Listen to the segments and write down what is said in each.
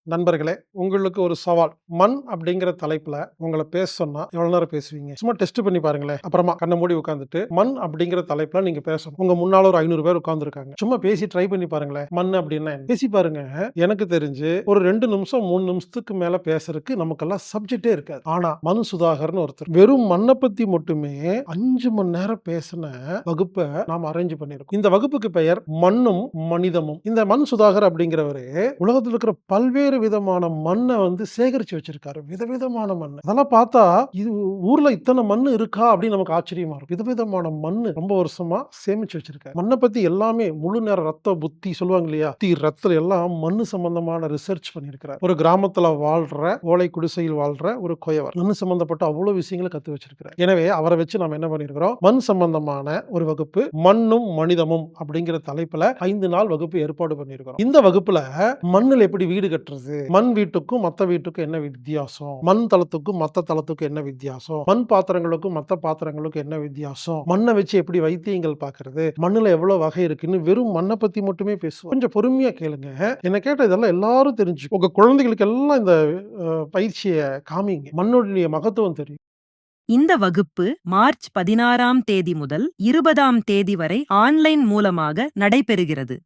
நண்பர்களே, உங்களுக்கு ஒரு சவால். மண் அப்படிங்கிற தலைப்புல உங்கள பேச சொன்னா எவ்வளவு நேரம் பேசுவீங்க? சும்மா டெஸ்ட் பண்ணி பாருங்களேன். அப்புறமா கண்ண மூடி உட்கார்ந்துட்டு, மண் அப்படிங்கிற தலைப்புல நீங்க பேசணும். உங்க முன்னால ஒரு 500 பேர் உட்கார்ந்திருக்காங்க. சும்மா பேசி ட்ரை பண்ணி பாருங்களேன். மண் அப்படின்னா என்ன? பேசி பாருங்க. எனக்கு தெரிஞ்சு ஒரு 2 நிமிஷம், 3 நிமிஷத்துக்கு மேல பேசுறதுக்கு நமக்கெல்லாம் சப்ஜெக்ட்டே இருக்காது. ஆனா, மனு சுதாகர்ன்னு ஒருத்தர் வெறும் மண்ண பத்தி மட்டுமே 5 மணி நேரம் பேசின வகுப்ப நாம அரேஞ்ச் பண்ணியிருக்கோம். இந்த வகுப்புக்கு பெயர் மண்ணும் மனிதமும். இந்த மண் சுதாகர் அப்படிங்கிறவரு உலகத்துல இருக்கிற பல்வேறு விதமான மண்ணை சேகரிச்சு வச்சிருக்காரு. விதவிதமான மண். அதெல்லாம் பார்த்தா இது ஊர்ல இத்தனை மண் இருக்கா அப்படின்னு நமக்கு ஆச்சரியமா இருக்கும். விதவிதமான மண்ணு ரொம்ப வருஷமா சேமிச்சு வச்சிருக்காரு. மண்ணை பத்தி எல்லாமே முழு நேர ரத்த புத்தி சொல்லுவாங்க இல்லையா, ரத்தம் எல்லாம் மண்ணு சம்பந்தமான ரிசர்ச் பண்ணியிருக்கிறார். ஒரு கிராமத்துல வாழ்ற ஓலை குடிசையில் வாழ்ற ஒரு கொயவர் மண் சம்பந்தப்பட்ட அவ்வளவு விஷயங்களை கத்து வச்சிருக்கிறார். எனவே அவரை வச்சு நாம என்ன பண்ணிருக்கிறோம், மண் சம்பந்தமான ஒரு வகுப்பு மண்ணும் மனிதமும் அப்படிங்கிற தலைப்புல 5 நாள் வகுப்பு ஏற்பாடு பண்ணியிருக்கிறோம். இந்த வகுப்புல மண்ணில் எப்படி வீடு கட்டுறது, மண் வீட்டுக்கும் மத்த வீட்டுக்கும் என்ன வித்தியாசம், மண் தளத்துக்கும் மத்த தளத்துக்கும் என்ன வித்தியாசம், மண் பாத்திரங்களுக்கும் மத்த பாத்திரங்களுக்கும் என்ன வித்தியாசம், மண்ணை வச்சு எப்படி வைத்தியங்கள் பார்க்கிறது, மண்ணுல எவ்வளவு வகை இருக்குன்னு வெறும் மண்ணை பத்தி மட்டுமே பேசுவோம். கொஞ்சம் பொறுமையா கேளுங்க. என்ன கேட்ட இதெல்லாம் எல்லாரும் தெரிஞ்சு உங்க குழந்தைகளுக்கு எல்லாம் இந்த பயிற்சியை காமிங்க. மண்ணுடைய மகத்துவம் தெரியும். இந்த வகுப்பு மார்ச் 16ஆம் தேதி முதல் 20ஆம் தேதி வரை ஆன்லைன் மூலமாக நடைபெறுகிறது.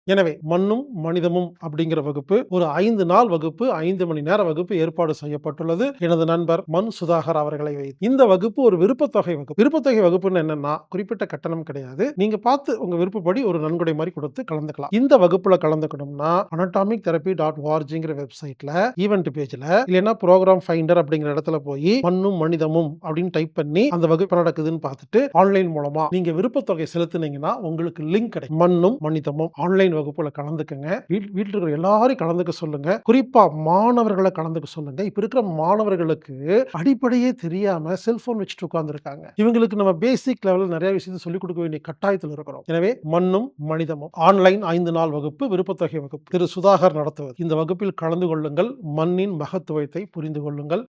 எனவே மண்ணும் மனிதமும் அப்படிங்கிற வகுப்பு ஒரு 5 நாள் வகுப்பு, 5 மணி நேர வகுப்பு ஏற்பாடு செய்யப்பட்டுள்ளது. எனது நண்பர் மண் சுதாகர் அவர்களை வைத்து இந்த வகுப்பு ஒரு விருப்பத்தொகை வகுப்பு. விருப்பத்தொகை வகுப்புன்னு என்னன்னா, குறிப்பிட்ட கட்டணம் கிடையாது. நீங்க பார்த்து உங்க விருப்பப்படி ஒரு நன்கொடை மாதிரி கொடுத்து கலந்துக்கலாம். இந்த வகுப்புல கலந்துக்கணும்னா anatomictherapy.orgங்கிற வெப்சைட்ல ஈவென்ட் பேஜ்ல இல்லைன்னா ப்ரோக்ராம் ஃபைண்டர் அப்படிங்கிற இடத்துல போய் மண்ணும் மனிதமும் அப்படின்னு டைப் பண்ணி அந்த வகுப்பு நடக்குதுன்னு பார்த்துட்டு ஆன்லைன் மூலமா நீங்க விருப்பத்தொகை செலுத்தினீங்கன்னா உங்களுக்கு லிங்க் கிடைக்கும். மண்ணும் மனிதமும் ஆன்லைன் வகுப்புல கலந்துக்கங்க. வீட்டில் இருக்கிற எல்லாரையும் கலந்துக்க சொல்லுங்க. குறிப்பா மாணவர்களை கலந்துக்க சொல்லுங்க. இப்ப இருக்கிற மாணவர்களுக்கு அடிப்படையே தெரியாம செல்போன் வச்சுட்டு உட்கார்ந்து இருக்காங்க. இவங்களுக்கு நம்ம பேசிக் லெவலில் நிறைய விஷயத்தை சொல்லிக் கொடுக்க வேண்டிய கட்டாயத்தில் இருக்கிறோம். எனவே மண்ணும் மனிதமும் ஆன்லைன் 5 நாள் வகுப்பு விருப்பத்தொகை வகுப்பு திரு சுதாகர் நடத்துவது. இந்த வகுப்பில் கலந்து கொள்ளுங்கள். மண்ணின் மகத்துவத்தை புரிந்து கொள்ளுங்கள்.